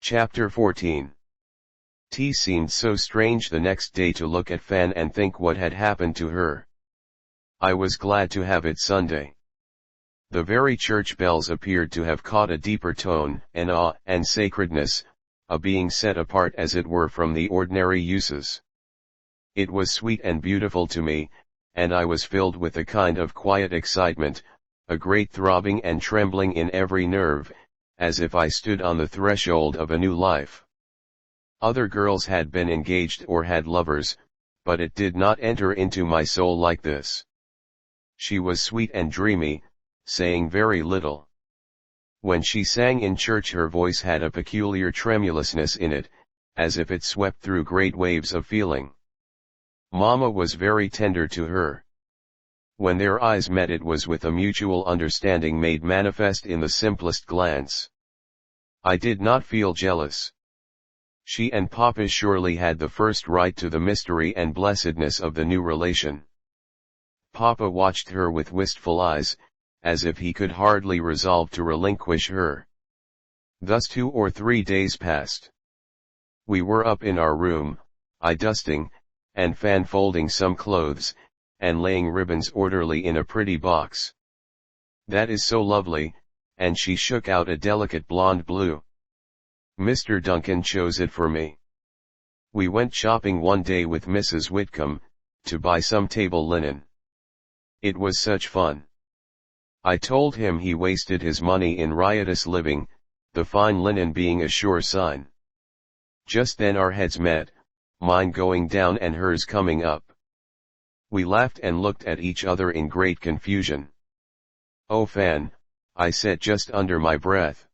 Chapter 14. T seemed so strange the next day to look at Fan and think what had happened to her. I was glad to have it Sunday. The very church bells appeared to have caught a deeper tone, an awe and sacredness, a being set apart as it were from the ordinary uses. It was sweet and beautiful to me, and I was filled with a kind of quiet excitement, a great throbbing and trembling in every nerve, as if I stood on the threshold of a new life. Other girls had been engaged or had lovers, but it did not enter into my soul like this. She was sweet and dreamy, saying very little. When she sang in church her voice had a peculiar tremulousness in it, as if it swept through great waves of feeling. Mamma was very tender to her. When their eyes met it was with a mutual understanding made manifest in the simplest glance. I did not feel jealous. She and Papa surely had the first right to the mystery and blessedness of the new relation. Papa watched her with wistful eyes, as if he could hardly resolve to relinquish her. Thus 2 or 3 days passed. We were up in our room, I dusting, and Fan folding some clothes, and laying ribbons orderly in a pretty box. "That is so lovely," and she shook out a delicate blonde blue. "Mr. Duncan chose it for me. We went shopping one day with Mrs. Whitcomb, to buy some table linen. It was such fun. I told him he wasted his money in riotous living, the fine linen being a sure sign. Just then our heads met, mine going down and hers coming up. We laughed and looked at each other in great confusion. "Oh Fan," I said just under my breath.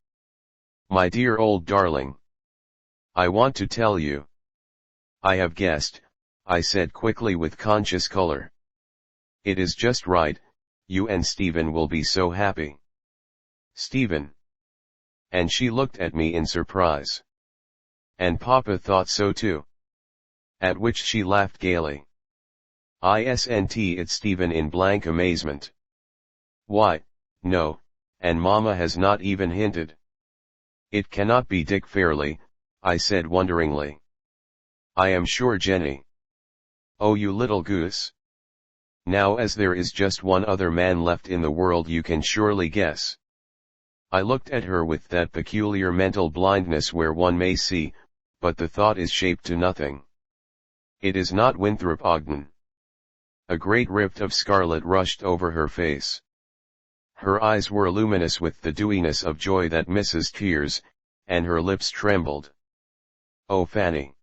"My dear old darling. I want to tell you." "I have guessed," I said quickly with conscious color. "It is just right, you and Stephen will be so happy." "Stephen?" And she looked at me in surprise. "And Papa thought so too." At which she laughed gaily. Isn't it Stephen in blank amazement. "Why, no, and Mama has not even hinted." "It cannot be Dick Fairley," I said wonderingly. "I am sure Jenny." "Oh you little goose. Now as there is just one other man left in the world you can surely guess." I looked at her with that peculiar mental blindness where one may see, but the thought is shaped to nothing. "It is not Winthrop Ogden." A great rift of scarlet rushed over her face. Her eyes were luminous with the dewiness of joy that misses tears, and her lips trembled. "Oh Fanny."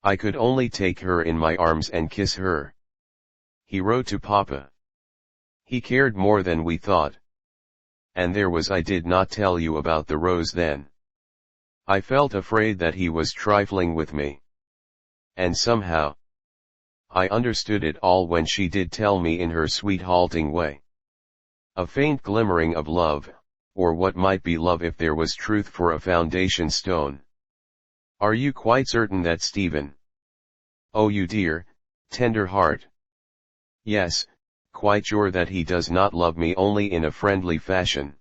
I could only take her in my arms and kiss her. "He wrote to Papa. He cared more than we thought. And there was I did not tell you about the rose then. I felt afraid that he was trifling with me. And somehow, I understood it all when she did tell me in her sweet halting way. A faint glimmering of love, or what might be love if there was truth for a foundation stone. Are you quite certain that Stephen? Oh you dear, tender heart. Yes, quite sure that he does not love me only in a friendly fashion.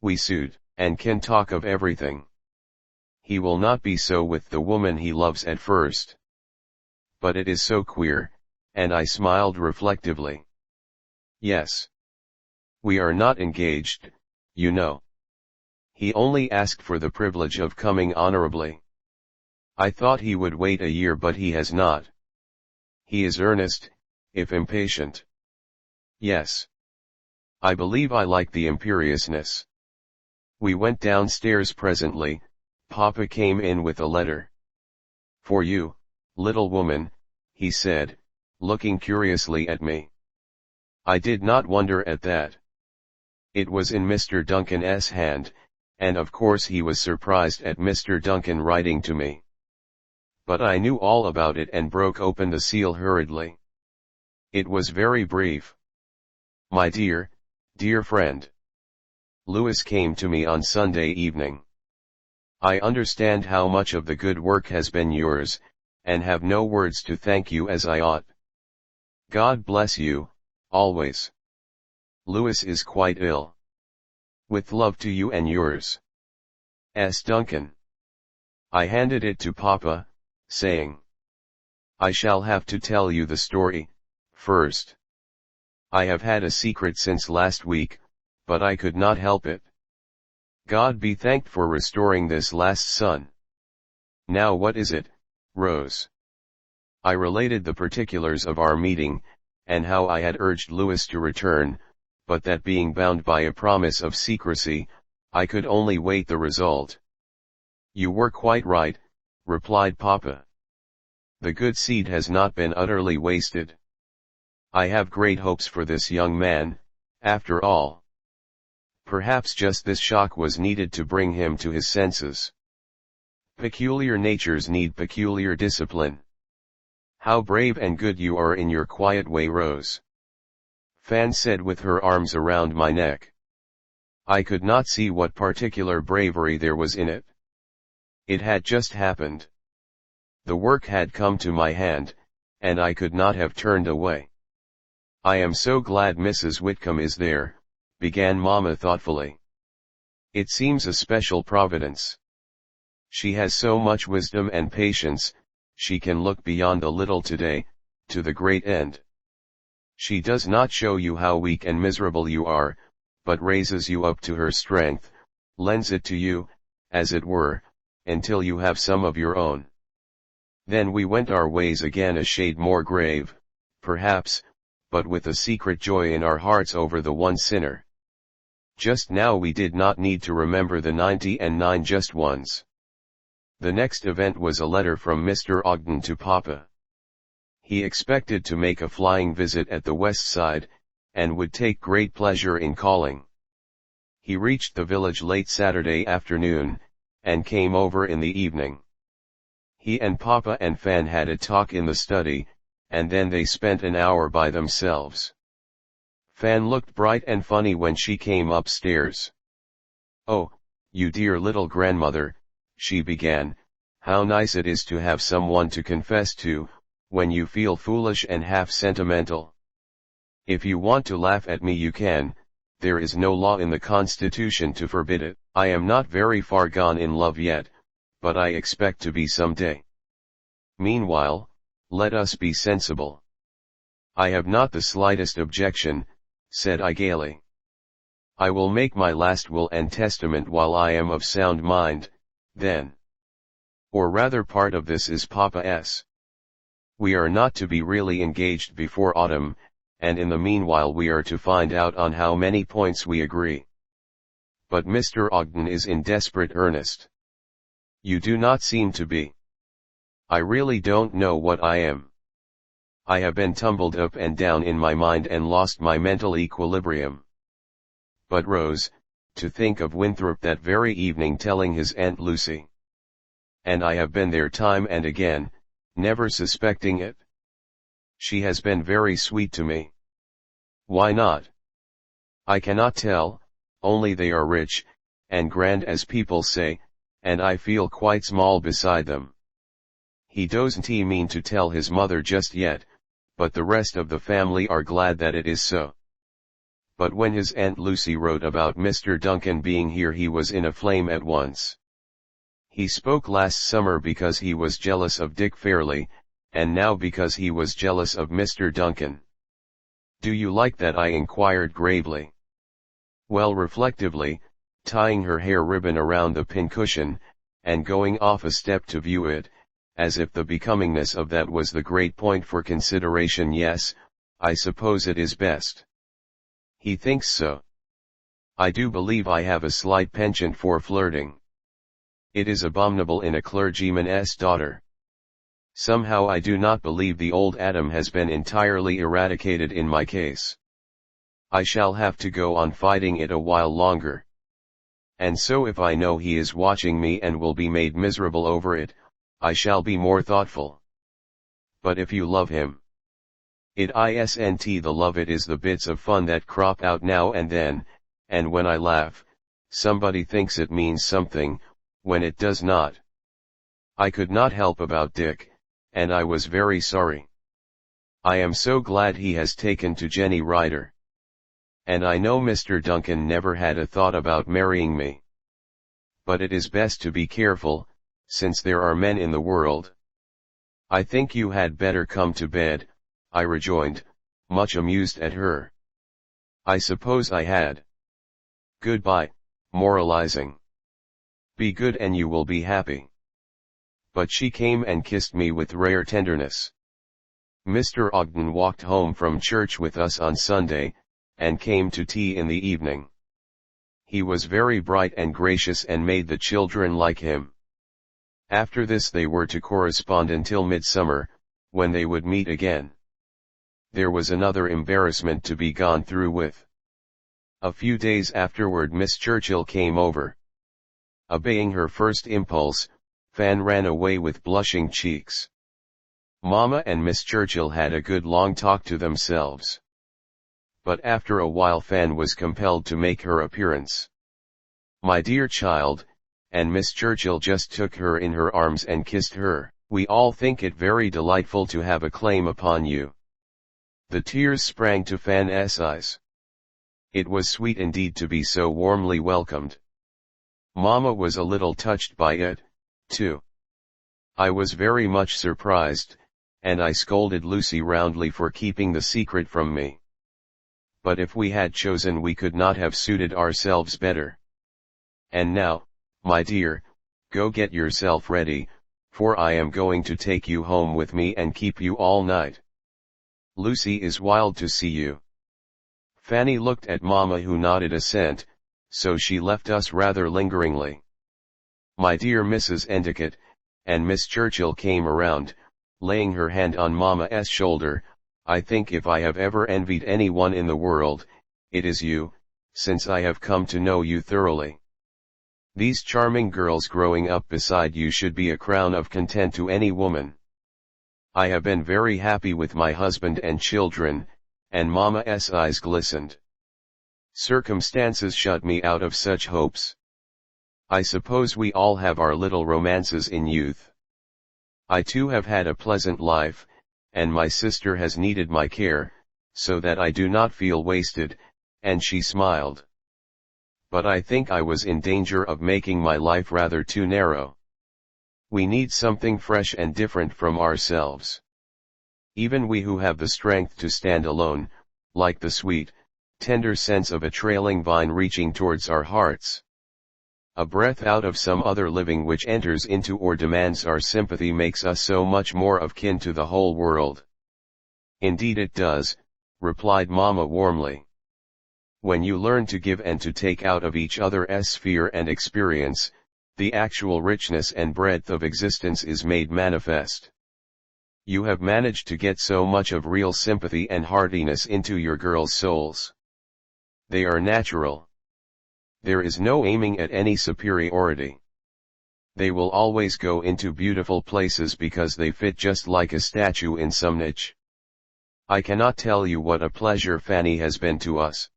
We suit, and can talk of everything. He will not be so with the woman he loves at first. But it is so queer," and I smiled reflectively. "Yes. We are not engaged, you know. He only asked for the privilege of coming honorably. I thought he would wait a year but he has not. He is earnest, if impatient. Yes. I believe I like the imperiousness." We went downstairs presently. Papa came in with a letter. "For you, little woman," he said, looking curiously at me. I did not wonder at that. It was in Mr. Duncan's hand, and of course he was surprised at Mr. Duncan writing to me. But I knew all about it and broke open the seal hurriedly. It was very brief. "My dear, dear friend. Louis came to me on Sunday evening. I understand how much of the good work has been yours, and have no words to thank you as I ought. God bless you, always. Louis is quite ill. With love to you and yours. S. Duncan." I handed it to Papa, saying, "I shall have to tell you the story, first. I have had a secret since last week, but I could not help it. God be thanked for restoring this last son. Now what is it, Rose?" I related the particulars of our meeting, and how I had urged Louis to return, but that being bound by a promise of secrecy, I could only wait the result. "You were quite right," replied Papa. "The good seed has not been utterly wasted. I have great hopes for this young man, after all. Perhaps just this shock was needed to bring him to his senses. Peculiar natures need peculiar discipline. How brave and good you are in your quiet way, Rose," Fan said with her arms around my neck. I could not see what particular bravery there was in it. It had just happened. The work had come to my hand, and I could not have turned away. "I am so glad Mrs. Whitcomb is there," began Mama thoughtfully. "It seems a special providence. She has so much wisdom and patience, she can look beyond a little today, to the great end. She does not show you how weak and miserable you are, but raises you up to her strength, lends it to you, as it were, until you have some of your own." Then we went our ways again, a shade more grave, perhaps, but with a secret joy in our hearts over the one sinner. Just now we did not need to remember the 99 just ones. The next event was a letter from Mr. Ogden to Papa. He expected to make a flying visit at the west side, and would take great pleasure in calling. He reached the village late Saturday afternoon, and came over in the evening. He and Papa and Fan had a talk in the study, and then they spent an hour by themselves. Fan looked bright and funny when she came upstairs. "Oh, you dear little grandmother," she began, "how nice it is to have someone to confess to, when you feel foolish and half sentimental. If you want to laugh at me you can, there is no law in the Constitution to forbid it. I am not very far gone in love yet, but I expect to be some day. Meanwhile, let us be sensible." "I have not the slightest objection," said I gaily. "I will make my last will and testament while I am of sound mind, then. Or rather part of this is Papa's. We are not to be really engaged before autumn, and in the meanwhile we are to find out on how many points we agree. But Mr. Ogden is in desperate earnest. You do not seem to be. I really don't know what I am. I have been tumbled up and down in my mind and lost my mental equilibrium. But Rose, to think of Winthrop that very evening telling his Aunt Lucy. And I have been there time and again, never suspecting it. She has been very sweet to me. Why not? I cannot tell, only they are rich, and grand as people say, and I feel quite small beside them. He doesn't mean to tell his mother just yet, but the rest of the family are glad that it is so. But when his Aunt Lucy wrote about Mr. Duncan being here he was in a flame at once. He spoke last summer because he was jealous of Dick Fairley, and now because he was jealous of Mr. Duncan. Do you like that? I inquired gravely. Well, reflectively, tying her hair ribbon around the pincushion, and going off a step to view it, as if the becomingness of that was the great point for consideration. Yes, I suppose it is best. He thinks so. I do believe I have a slight penchant for flirting. It is abominable in a clergyman's daughter. Somehow I do not believe the old Adam has been entirely eradicated in my case. I shall have to go on fighting it a while longer. And so if I know he is watching me and will be made miserable over it, I shall be more thoughtful. But if you love him, it isn't the love, it is the bits of fun that crop out now and then, and when I laugh, somebody thinks it means something, when it does not. I could not help about Dick, and I was very sorry. I am so glad he has taken to Jenny Ryder. And I know Mr. Duncan never had a thought about marrying me. But it is best to be careful, since there are men in the world. I think you had better come to bed, I rejoined, much amused at her. I suppose I had. Goodbye, moralizing. Be good and you will be happy. But she came and kissed me with rare tenderness. Mr. Ogden walked home from church with us on Sunday, and came to tea in the evening. He was very bright and gracious and made the children like him. After this they were to correspond until midsummer, when they would meet again. There was another embarrassment to be gone through with. A few days afterward Miss Churchill came over. Obeying her first impulse, Fan ran away with blushing cheeks. Mamma and Miss Churchill had a good long talk to themselves. But after a while Fan was compelled to make her appearance. "My dear child," and Miss Churchill just took her in her arms and kissed her. "We all think it very delightful to have a claim upon you." The tears sprang to Fan's eyes. It was sweet indeed to be so warmly welcomed. Mamma was a little touched by it, too. I was very much surprised, and I scolded Lucy roundly for keeping the secret from me. But if we had chosen we could not have suited ourselves better. And now, my dear, go get yourself ready, for I am going to take you home with me and keep you all night. Lucy is wild to see you. Fanny looked at Mamma, who nodded assent, so she left us rather lingeringly. My dear Mrs. Endicott, and Miss Churchill came around, laying her hand on Mamma's shoulder. "I think if I have ever envied anyone in the world, it is you, since I have come to know you thoroughly. These charming girls growing up beside you should be a crown of content to any woman. I have been very happy with my husband and children," and Mamma's eyes glistened. "Circumstances shut me out of such hopes. I suppose we all have our little romances in youth. I too have had a pleasant life, and my sister has needed my care, so that I do not feel wasted," and she smiled. "But I think I was in danger of making my life rather too narrow. We need something fresh and different from ourselves. Even we who have the strength to stand alone, like the sweet, tender sense of a trailing vine reaching towards our hearts. A breath out of some other living which enters into or demands our sympathy makes us so much more of kin to the whole world." "Indeed it does," replied Mamma warmly. "When you learn to give and to take out of each other's sphere and experience, the actual richness and breadth of existence is made manifest. You have managed to get so much of real sympathy and heartiness into your girls' souls. They are natural. There is no aiming at any superiority. They will always go into beautiful places because they fit just like a statue in some niche. I cannot tell you what a pleasure Fanny has been to us.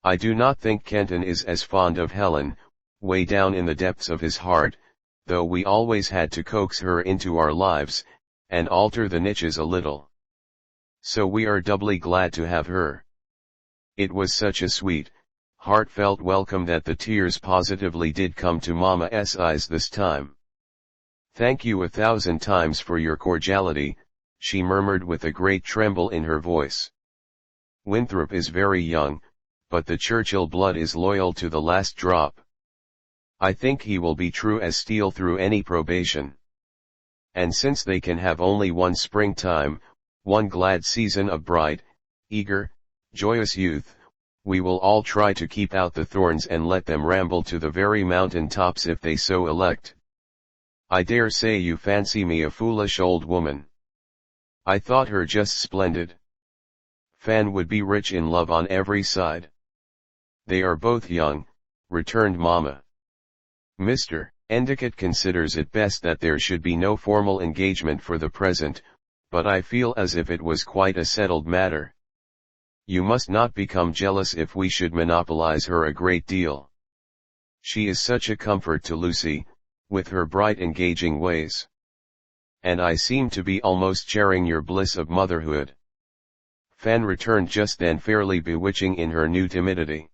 I do not think Kenton is as fond of Helen, way down in the depths of his heart, though we always had to coax her into our lives, and alter the niches a little. So we are doubly glad to have her." It was such a sweet, heartfelt welcome that the tears positively did come to Mamma's eyes this time. "Thank you 1,000 times for your cordiality," she murmured with a great tremble in her voice. "Winthrop is very young, but the Churchill blood is loyal to the last drop. I think he will be true as steel through any probation. And since they can have only one springtime, one glad season of bright, eager, joyous youth, we will all try to keep out the thorns and let them ramble to the very mountain tops if they so elect. I dare say you fancy me a foolish old woman. I thought her just splendid. Fan would be rich in love on every side." "They are both young," returned Mamma. "Mr. Endicott considers it best that there should be no formal engagement for the present, but I feel as if it was quite a settled matter. You must not become jealous if we should monopolize her a great deal. She is such a comfort to Lucy, with her bright engaging ways. And I seem to be almost sharing your bliss of motherhood." Fan returned just then fairly bewitching in her new timidity.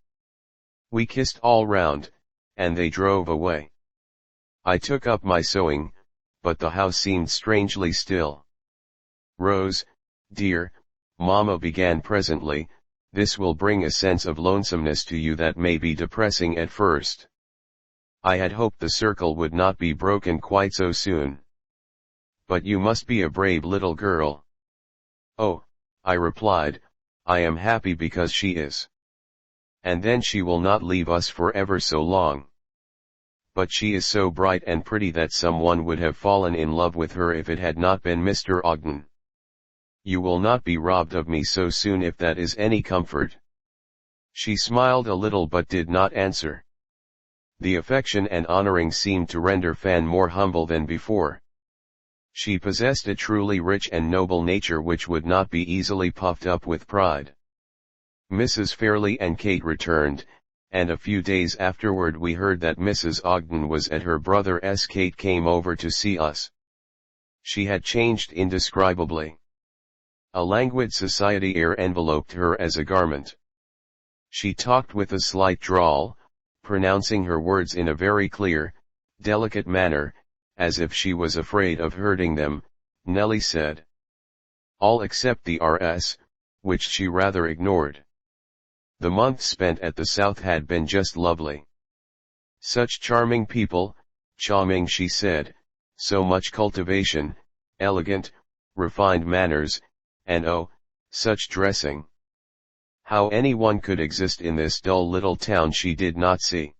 We kissed all round, and they drove away. I took up my sewing, but the house seemed strangely still. "Rose, dear," Mama began presently, "this will bring a sense of lonesomeness to you that may be depressing at first. I had hoped the circle would not be broken quite so soon. But you must be a brave little girl." "Oh," I replied, "I am happy because she is. And then she will not leave us for ever so long. But she is so bright and pretty that someone would have fallen in love with her if it had not been Mr. Ogden. You will not be robbed of me so soon if that is any comfort." She smiled a little but did not answer. The affection and honoring seemed to render Fan more humble than before. She possessed a truly rich and noble nature which would not be easily puffed up with pride. Mrs. Fairley and Kate returned, and a few days afterward we heard that Mrs. Ogden was at her brother's. Kate came over to see us. She had changed indescribably. A languid society air enveloped her as a garment. She talked with a slight drawl, pronouncing her words in a very clear, delicate manner, as if she was afraid of hurting them. Nellie said. All except the RS, which she rather ignored. The month spent at the South had been just lovely. Such charming people, charming she said, so much cultivation, elegant, refined manners, and oh, such dressing. How anyone could exist in this dull little town she did not see.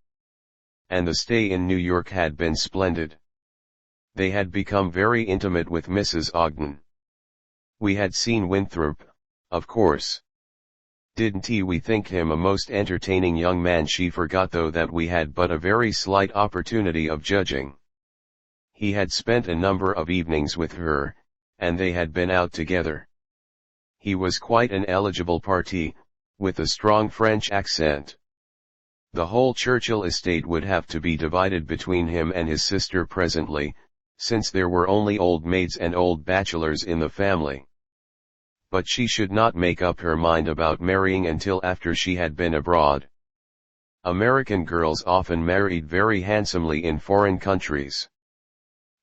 And the stay in New York had been splendid. They had become very intimate with Mrs. Ogden. We had seen Winthrop, of course. Didn't we think him a most entertaining young man? She forgot though that we had but a very slight opportunity of judging. He had spent a number of evenings with her, and they had been out together. He was quite an eligible parti, with a strong French accent. The whole Churchill estate would have to be divided between him and his sister presently, since there were only old maids and old bachelors in the family. But she should not make up her mind about marrying until after she had been abroad. American girls often married very handsomely in foreign countries.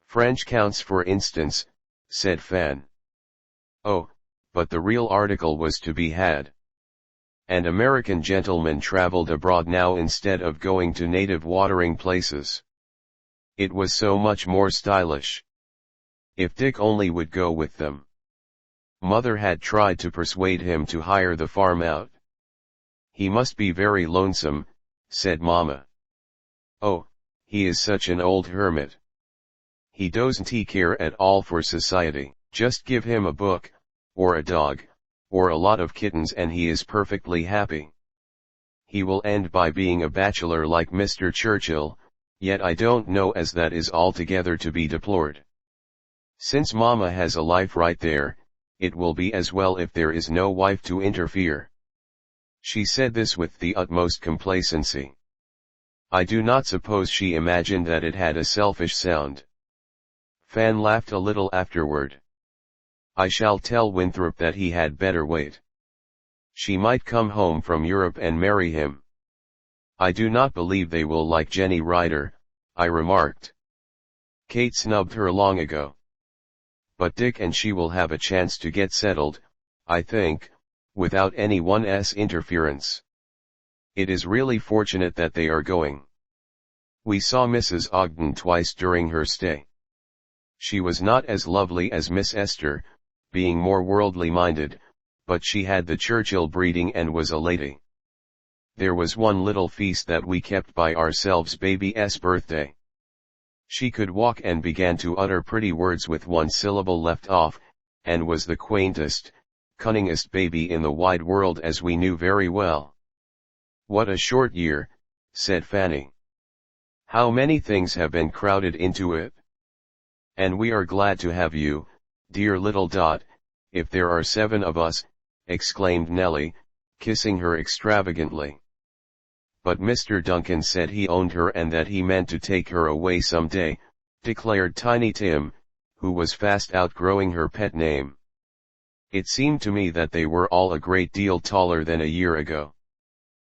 French counts, for instance, said Fan. Oh, but the real article was to be had. And American gentlemen traveled abroad now instead of going to native watering places. It was so much more stylish. If Dick only would go with them. Mother had tried to persuade him to hire the farm out. He must be very lonesome, said Mama. Oh, he is such an old hermit. He doesn't care at all for society. Just give him a book, or a dog, or a lot of kittens and he is perfectly happy. He will end by being a bachelor like Mr. Churchill, yet I don't know as that is altogether to be deplored. Since Mama has a life right there, it will be as well if there is no wife to interfere. She said this with the utmost complacency. I do not suppose she imagined that it had a selfish sound. Fan laughed a little afterward. I shall tell Winthrop that he had better wait. She might come home from Europe and marry him. I do not believe they will like Jenny Ryder, I remarked. Kate snubbed her long ago. But Dick and she will have a chance to get settled, I think, without anyone's interference. It is really fortunate that they are going. We saw Mrs. Ogden twice during her stay. She was not as lovely as Miss Esther, being more worldly minded, but she had the Churchill breeding and was a lady. There was one little feast that we kept by ourselves, baby's birthday. She could walk and began to utter pretty words with one syllable left off, and was the quaintest, cunningest baby in the wide world, as we knew very well. What a short year, said Fanny. How many things have been crowded into it. And we are glad to have you, dear little Dot. If there are 7 of us, exclaimed Nellie, kissing her extravagantly. But Mr. Duncan said he owned her and that he meant to take her away some day, declared Tiny Tim, who was fast outgrowing her pet name. It seemed to me that they were all a great deal taller than a year ago.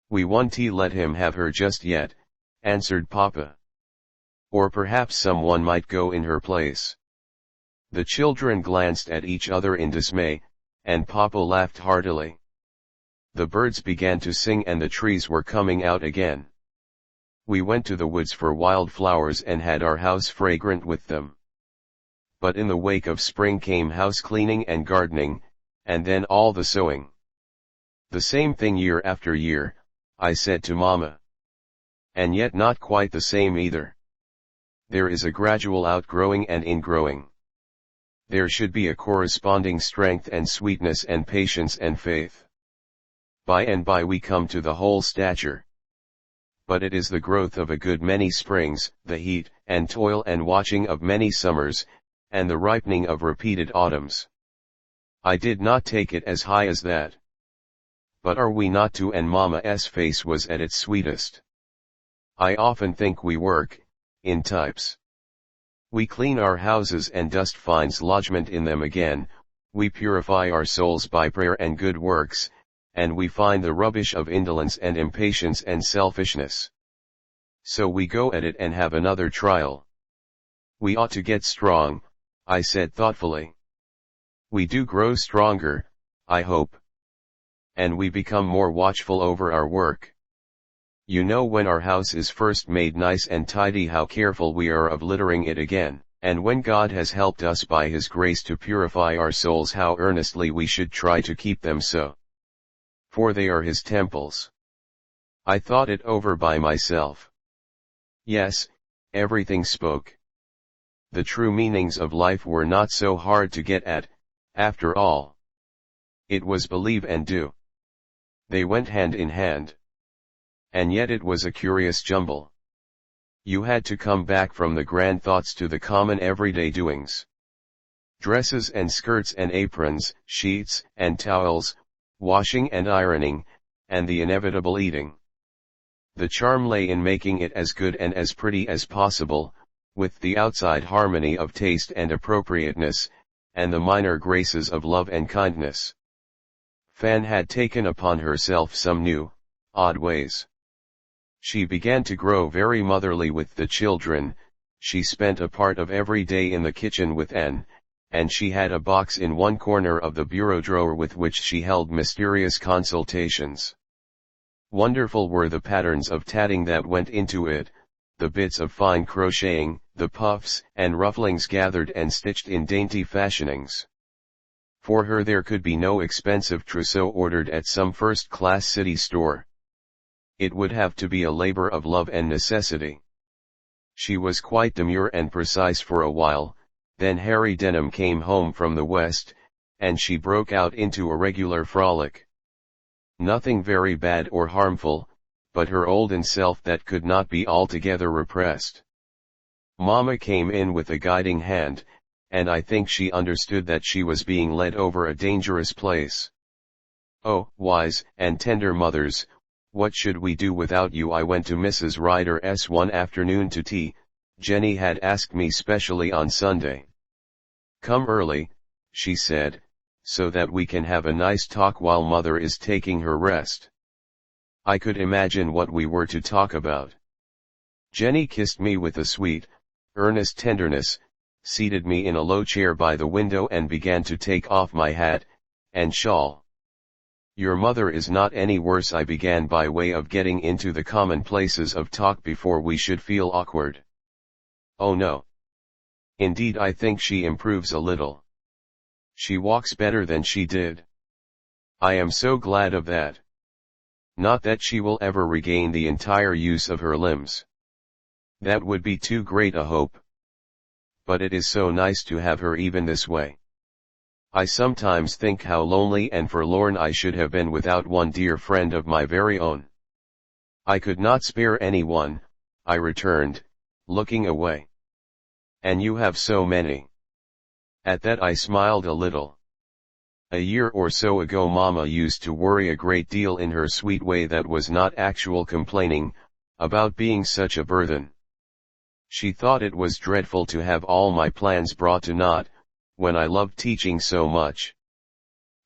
We won't let him have her just yet, answered Papa. Or perhaps someone might go in her place. The children glanced at each other in dismay, and Papa laughed heartily. The birds began to sing and the trees were coming out again. We went to the woods for wild flowers and had our house fragrant with them. But in the wake of spring came house cleaning and gardening, and then all the sewing. The same thing year after year, I said to Mama. And yet not quite the same either. There is a gradual outgrowing and ingrowing. There should be a corresponding strength and sweetness and patience and faith. By and by we come to the whole stature. But it is the growth of a good many springs, the heat and toil and watching of many summers, and the ripening of repeated autumns. I did not take it as high as that. But are we not to? And Mama's face was at its sweetest. I often think we work, in types. We clean our houses and dust finds lodgment in them again, we purify our souls by prayer and good works, and we find the rubbish of indolence and impatience and selfishness. So we go at it and have another trial. We ought to get strong, I said thoughtfully. We do grow stronger, I hope. And we become more watchful over our work. You know, when our house is first made nice and tidy, how careful we are of littering it again, and when God has helped us by His grace to purify our souls, how earnestly we should try to keep them so. For they are His temples. I thought it over by myself. Yes, everything spoke. The true meanings of life were not so hard to get at, after all. It was believe and do. They went hand in hand. And yet it was a curious jumble. You had to come back from the grand thoughts to the common everyday doings. Dresses and skirts and aprons, sheets and towels, washing and ironing, and the inevitable eating. The charm lay in making it as good and as pretty as possible, with the outside harmony of taste and appropriateness, and the minor graces of love and kindness. Fan had taken upon herself some new, odd ways. She began to grow very motherly with the children. She spent a part of every day in the kitchen with Anne, and she had a box in one corner of the bureau drawer with which she held mysterious consultations. Wonderful were the patterns of tatting that went into it, the bits of fine crocheting, the puffs and rufflings gathered and stitched in dainty fashionings. For her there could be no expensive trousseau ordered at some first-class city store. It would have to be a labor of love and necessity. She was quite demure and precise for a while, then Harry Denham came home from the West, and she broke out into a regular frolic. Nothing very bad or harmful, but her olden self that could not be altogether repressed. Mama came in with a guiding hand, and I think she understood that she was being led over a dangerous place. Oh, wise and tender mothers, what should we do without you? I went to Mrs. Ryder's one afternoon to tea. Jenny had asked me specially on Sunday. Come early, she said, so that we can have a nice talk while Mother is taking her rest. I could imagine what we were to talk about. Jenny kissed me with a sweet, earnest tenderness, seated me in a low chair by the window and began to take off my hat and shawl. Your mother is not any worse, I began by way of getting into the commonplaces of talk before we should feel awkward. Oh no. Indeed, I think she improves a little. She walks better than she did. I am so glad of that. Not that she will ever regain the entire use of her limbs. That would be too great a hope. But it is so nice to have her even this way. I sometimes think how lonely and forlorn I should have been without one dear friend of my very own. I could not spare anyone, I returned, looking away. And you have so many. At that I smiled a little. A year or so ago Mama used to worry a great deal in her sweet way that was not actual complaining, about being such a burden. She thought it was dreadful to have all my plans brought to naught, when I loved teaching so much.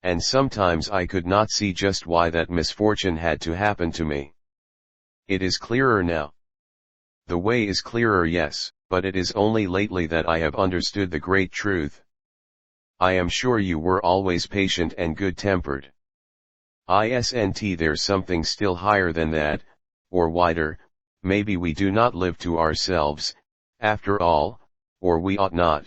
And sometimes I could not see just why that misfortune had to happen to me. It is clearer now. The way is clearer, yes. but it is only lately that I have understood the great truth. I am sure you were always patient and good-tempered. Isn't there something still higher than that, or wider? Maybe we do not live to ourselves, after all, or we ought not.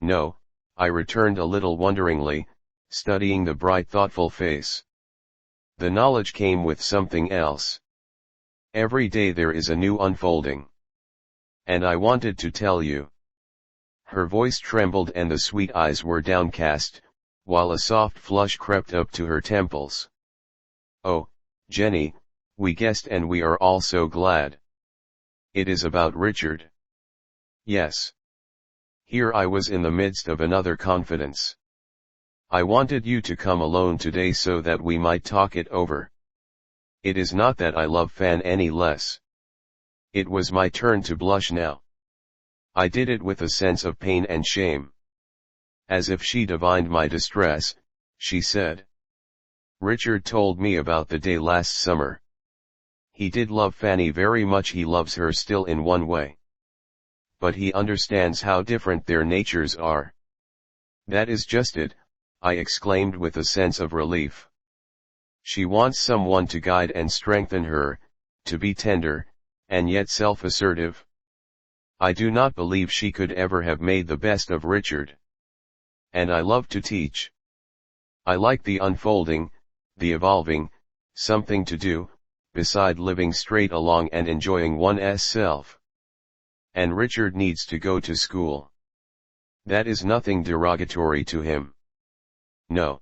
No, I returned a little wonderingly, studying the bright thoughtful face. The knowledge came with something else. Every day there is a new unfolding. And I wanted to tell you. Her voice trembled and the sweet eyes were downcast, while a soft flush crept up to her temples. Oh, Jenny, we guessed and we are all so glad. It is about Richard. Yes. Here I was in the midst of another confidence. I wanted you to come alone today so that we might talk it over. It is not that I love Fan any less. It was my turn to blush now. I did it with a sense of pain and shame. As if she divined my distress, she said. Richard told me about the day last summer. He did love Fanny very much. He loves her still in one way. But he understands how different their natures are. That is just it, I exclaimed with a sense of relief. She wants someone to guide and strengthen her, to be tender, and yet self-assertive. I do not believe she could ever have made the best of Richard. And I love to teach. I like the unfolding, the evolving, something to do, beside living straight along and enjoying one's self. And Richard needs to go to school. That is nothing derogatory to him. No.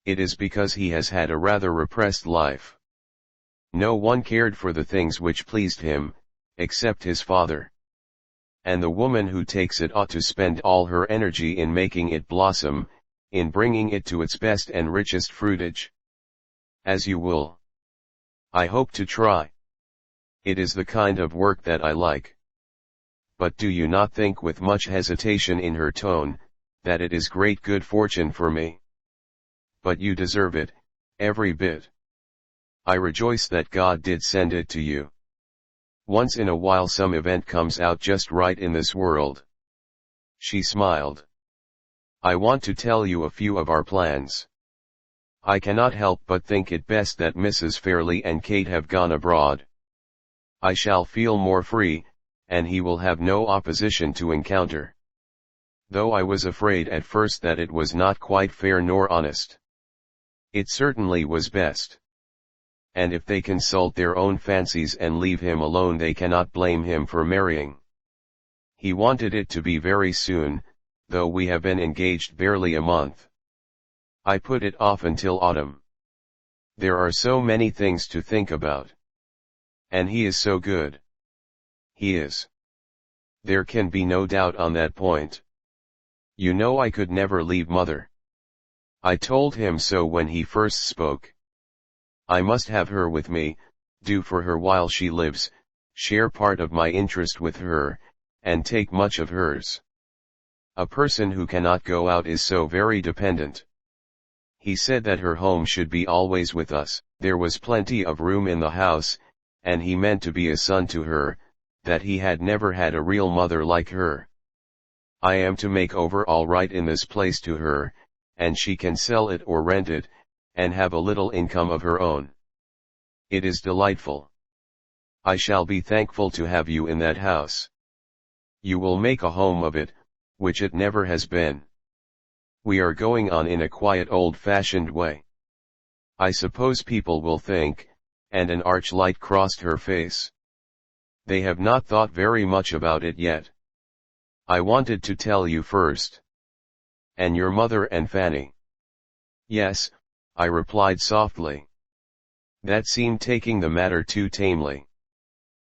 It is because he has had a rather repressed life. No one cared for the things which pleased him, except his father. And the woman who takes it ought to spend all her energy in making it blossom, in bringing it to its best and richest fruitage. As you will. I hope to try. It is the kind of work that I like. But do you not think, with much hesitation in her tone, that it is great good fortune for me? But you deserve it, every bit. I rejoice that God did send it to you. Once in a while some event comes out just right in this world. She smiled. I want to tell you a few of our plans. I cannot help but think it best that Mrs. Fairley and Kate have gone abroad. I shall feel more free, and he will have no opposition to encounter. Though I was afraid at first that it was not quite fair nor honest. It certainly was best. And if they consult their own fancies and leave him alone, they cannot blame him for marrying. He wanted it to be very soon, though we have been engaged barely a month. I put it off until autumn. There are so many things to think about. And he is so good. He is. There can be no doubt on that point. You know I could never leave mother. I told him so when he first spoke. I must have her with me, do for her while she lives, share part of my interest with her, and take much of hers. A person who cannot go out is so very dependent. He said that her home should be always with us. There was plenty of room in the house, and he meant to be a son to her, that he had never had a real mother like her. I am to make over all right in this place to her, and she can sell it or rent it, and have a little income of her own. It is delightful. I shall be thankful to have you in that house. You will make a home of it, which it never has been. We are going on in a quiet old-fashioned way. I suppose people will think, and an arch light crossed her face. They have not thought very much about it yet. I wanted to tell you first. And your mother and Fanny. Yes, I replied softly. That seemed taking the matter too tamely.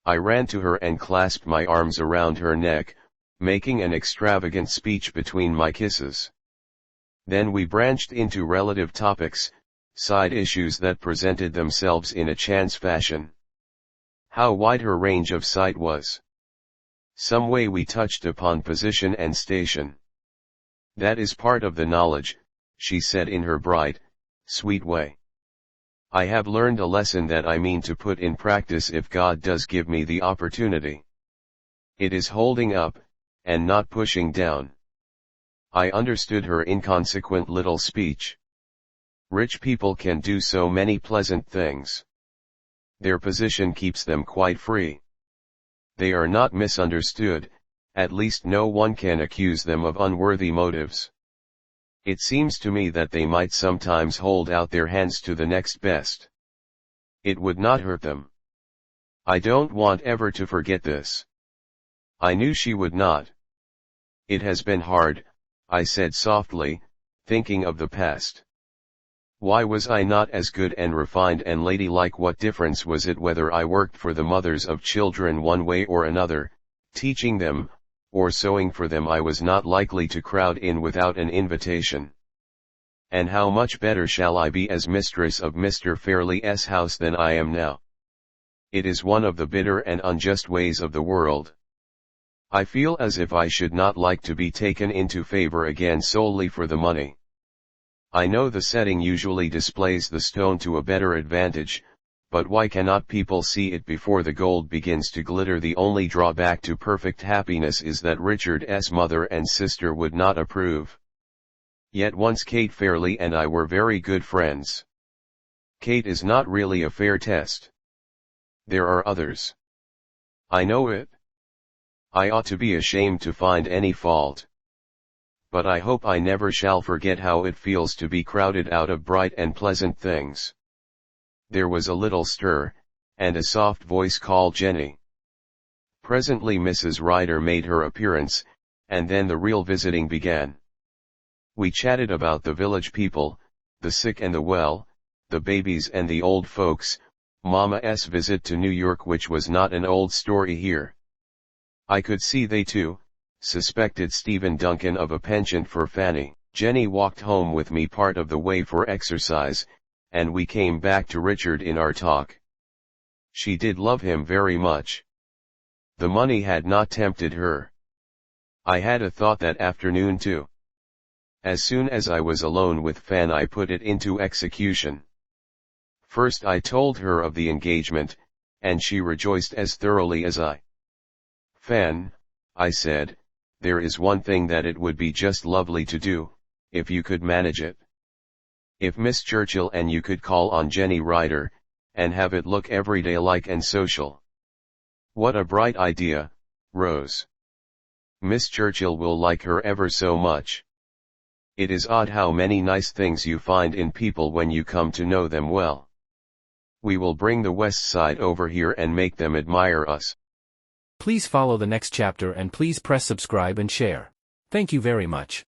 I ran to her and clasped my arms around her neck, making an extravagant speech between my kisses. Then we branched into relative topics, side issues that presented themselves in a chance fashion. How wide her range of sight was. Some way we touched upon position and station. That is part of the knowledge, she said in her bright, sweet way. I have learned a lesson that I mean to put in practice if God does give me the opportunity. It is holding up, and not pushing down. I understood her inconsequent little speech. Rich people can do so many pleasant things. Their position keeps them quite free. They are not misunderstood, at least no one can accuse them of unworthy motives. It seems to me that they might sometimes hold out their hands to the next best. It would not hurt them. I don't want ever to forget this. I knew she would not. It has been hard, I said softly, thinking of the past. Why was I not as good and refined and ladylike? What difference was it whether I worked for the mothers of children one way or another, teaching them, or sewing for them? I was not likely to crowd in without an invitation. And how much better shall I be as mistress of Mr. Fairley's house than I am now? It is one of the bitter and unjust ways of the world. I feel as if I should not like to be taken into favor again solely for the money. I know the setting usually displays the stone to a better advantage, but why cannot people see it before the gold begins to glitter? The only drawback to perfect happiness is that Richard's mother and sister would not approve. Yet once Kate Fairley and I were very good friends. Kate is not really a fair test. There are others. I know it. I ought to be ashamed to find any fault. But I hope I never shall forget how it feels to be crowded out of bright and pleasant things. There was a little stir, and a soft voice called Jenny. Presently Mrs. Ryder made her appearance, and then the real visiting began. We chatted about the village people, the sick and the well, the babies and the old folks, Mama's visit to New York, which was not an old story here. I could see they too suspected Stephen Duncan of a penchant for Fanny. Jenny walked home with me part of the way for exercise, and we came back to Richard in our talk. She did love him very much. The money had not tempted her. I had a thought that afternoon too. As soon as I was alone with Fan I put it into execution. First I told her of the engagement, and she rejoiced as thoroughly as I. Fan, I said, there is one thing that it would be just lovely to do, if you could manage it. If Miss Churchill and you could call on Jenny Ryder, and have it look everyday-like and social. What a bright idea, Rose. Miss Churchill will like her ever so much. It is odd how many nice things you find in people when you come to know them well. We will bring the West Side over here and make them admire us. Please follow the next chapter and please press subscribe and share. Thank you very much.